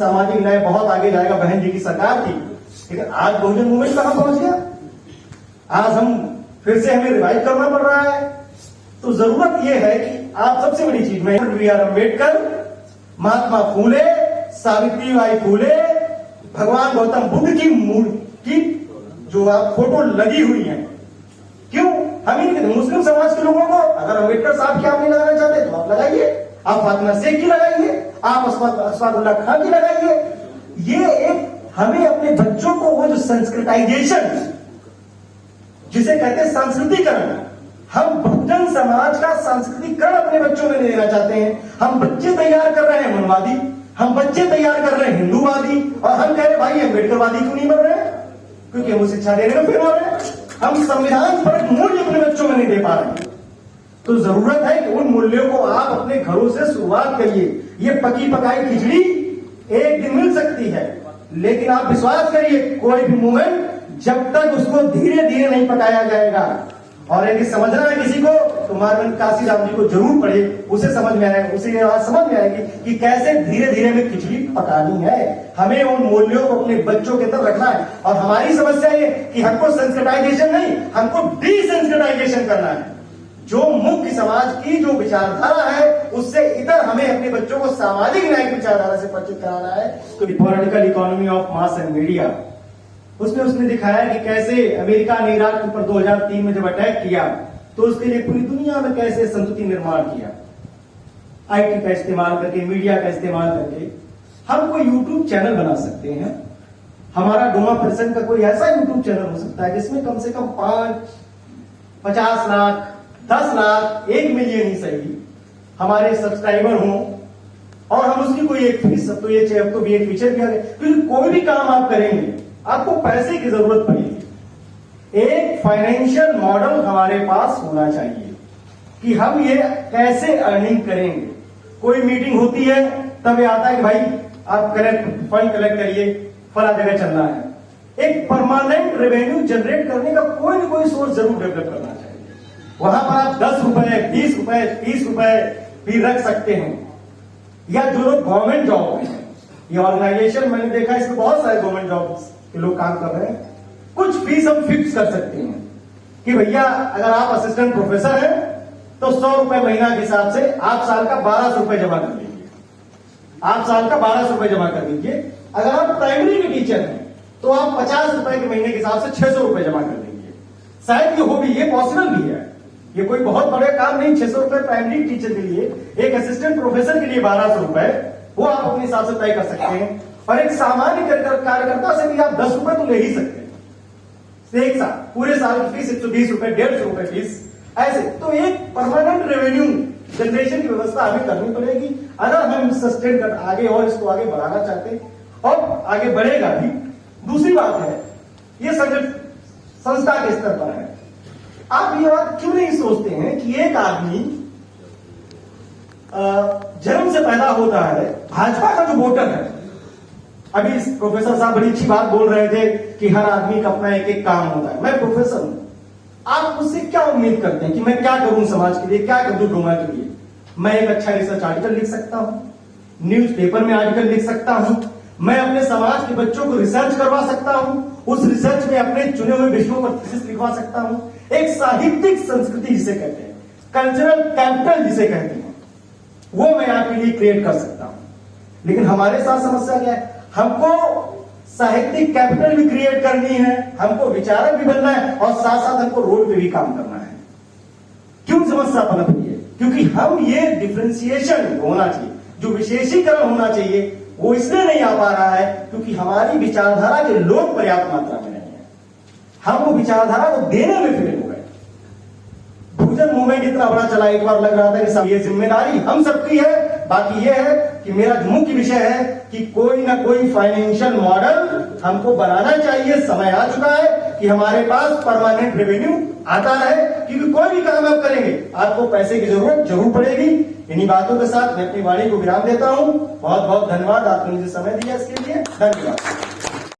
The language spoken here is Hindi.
सामाजिक न्याय बहुत आगे जाएगा, बहन जी की सरकार थी, लेकिन आज बहुजन मूवमेंट कहां पहुंच गया। आज हम फिर से हमें रिवाइव करना पड़ रहा है। तो जरूरत यह है कि आप सबसे बड़ी चीज में बी आर अम्बेडकर, महात्मा फूले, सावित्री बाई फूले, भगवान गौतम बुद्ध की मूर्ति जो आप फोटो लगी हुई है, क्यों हम ही नहीं, मुस्लिम समाज के लोगों को अगर अम्बेडकर साहब की आप नहीं लगाना चाहते तो आप लगाइए, आप फातिमा शेख की लगाइए, आप अस्फाकुल्लाह खान की लगाइए। ये एक हमें अपने बच्चों को वो जो संस्कृताइजेशन जिसे कहते हैं सांस्कृतिकरण, हम बहुजन समाज का सांस्कृतिकरण अपने बच्चों में देना चाहते हैं। हम बच्चे तैयार कर रहे हैं मनवादी, हम बच्चे तैयार कर रहे हैं हिंदूवादी, और हम कह रहे भाई अम्बेडकरवादी क्यों नहीं बन रहे हैं, क्योंकि हम शिक्षा देने में फेल हो रहे हैं। हम संविधान पर मूल्य अपने बच्चों में नहीं दे पा रहे हैं। तो जरूरत है कि उन मूल्यों को आप अपने घरों से शुरुआत करिए। ये पकी पकाई खिचड़ी एक दिन मिल सकती है, लेकिन आप विश्वास करिए कोई भी मूवमेंट जब तक उसको धीरे धीरे नहीं पकाया जाएगा, और यदि समझना है किसी को तो महाराज काशीराम जी को जरूर पढ़े, उसे समझ में आएगा, उसे ये बात समझ में आएगी कि कैसे धीरे धीरे में खिचड़ी पकानी है। हमें उन मूल्यों को अपने बच्चों के अंदर रखना है। और हमारी समस्या ये कि हमको संस्कृताइजेशन नहीं, हमको डिसेंस्कृताइजेशन करना है। जो मुख्य समाज की जो विचारधारा है उससे इतर हमें अपने बच्चों को सामाजिक न्याय की विचारधारा से परिचित कराना है। तो political economy of mass and media, उसमें उसने दिखाया कि कैसे अमेरिका ने इराक के ऊपर 2003 में जब अटैक किया तो उसके लिए पूरी दुनिया में कैसे संस्कृति निर्माण किया, आईटी का इस्तेमाल करके, मीडिया का इस्तेमाल करके। हम कोई यूट्यूब चैनल बना सकते हैं। हमारा डोमा पर्सन का कोई ऐसा यूट्यूब चैनल हो सकता है जिसमें कम से कम 50 लाख, 10 लाख, 1 मिलियन ही सही हमारे सब्सक्राइबर हों, और हम उसकी कोई एक फीस, अब तो ये एक फीचर किया गया, क्योंकि कोई भी काम आप करेंगे आपको पैसे की जरूरत पड़ेगी। एक फाइनेंशियल मॉडल हमारे पास होना चाहिए कि हम ये कैसे अर्निंग करेंगे। कोई मीटिंग होती है तब ये आता है कि भाई आप फंड कलेक्ट करिए, फला जगह चलना है। एक परमानेंट रेवेन्यू जनरेट करने का कोई ना कोई सोर्स जरूर डेवलप करना चाहिए। वहां पर आप 10 रुपए, 20 रुपए, 30 रुपए भी रख सकते हैं। या जो लोग गवर्नमेंट जॉब में हैं, ये ऑर्गेनाइजेशन मैंने देखा इसमें बहुत सारे गवर्नमेंट जॉब के लोग काम कर रहे हैं, कुछ फीस हम फिक्स कर सकते हैं कि भैया अगर आप असिस्टेंट प्रोफेसर हैं तो 100 रुपए महीना के हिसाब से आप साल का 1200 रुपए जमा कर दीजिए, आप साल का 1200 रुपए जमा कर दीजिए। अगर आप प्राइमरी के टीचर हैं तो आप 50 रुपए के महीने के हिसाब से 600 रुपए जमा कर दीजिए। शायद ये हो भी, ये पॉसिबल भी है, ये कोई बहुत बड़े काम नहीं। 600 रुपए प्राइमरी टीचर के लिए, एक असिस्टेंट प्रोफेसर के लिए 1200 रुपए, वो आप अपने हिसाब से तय कर सकते हैं। और एक सामान्य कार्यकर्ता से भी आप 10 रुपए तो ले ही सकते हैं एक साल, पूरे साल की फीस 120 रुपए, 150 रुपए फीस, ऐसे। तो एक परमानेंट रेवेन्यू जनरेशन की व्यवस्था हमें करनी पड़ेगी अगर हम सस्टेन कर आगे और इसको आगे बढ़ाना चाहते हैं, और आगे बढ़ेगा भी। दूसरी बात है, ये संस्था के स्तर पर है। आप ये बात क्यों नहीं सोचते हैं कि एक आदमी जन्म से पैदा होता है, भाजपा का जो वोटर है, अभी प्रोफेसर साहब बड़ी अच्छी बात बोल रहे थे कि हर आदमी का अपना एक एक काम होता है। मैं प्रोफेसर हूं, आप मुझसे क्या उम्मीद करते हैं कि मैं क्या करूं समाज के लिए, क्या कर दूं डोमा के लिए? मैं एक अच्छा रिसर्च आर्टिकल लिख सकता हूं, न्यूज़पेपर में आर्टिकल लिख सकता हूं, मैं अपने समाज के बच्चों को रिसर्च करवा सकता हूं, उस रिसर्च में अपने चुने हुए विषयों पर थीसिस लिखवा सकता हूं। एक साहित्यिक संस्कृति जिसे कहते हैं, कल्चरल कैपिटल जिसे कहते हैं, वो मैं आपके लिए क्रिएट कर सकता हूं। लेकिन हमारे साथ समस्या क्या है, हमको साहित्यिक कैपिटल भी क्रिएट करनी है, हमको विचारक भी बनना है, और साथ साथ हमको रोड पे भी काम करना है। क्यों समस्या पनप रही है? क्योंकि हम ये डिफरेंशिएशन होना चाहिए, जो विशेषीकरण होना चाहिए, वो इसलिए नहीं आ पा रहा है क्योंकि हमारी विचारधारा के लोग पर्याप्त मात्रा में नहीं है। हम वो विचारधारा को देने में फेल हो गए। बहुजन मूवमेंट इतना बड़ा चला, एक बार लग रहा था कि सब ये जिम्मेदारी हम सबकी है। बाकी ये है कि मेरा मुख्य विषय है कि कोई ना कोई फाइनेंशियल मॉडल हमको बनाना चाहिए। समय आ चुका है कि हमारे पास परमानेंट रेवेन्यू आता रहे, क्योंकि कोई भी काम आप करेंगे आपको पैसे की जरूरत जरूर पड़ेगी। इन्हीं बातों के साथ मैं अपनी वाणी को विराम देता हूं। बहुत बहुत धन्यवाद, आपने मुझे समय दिया इसके लिए, धन्यवाद।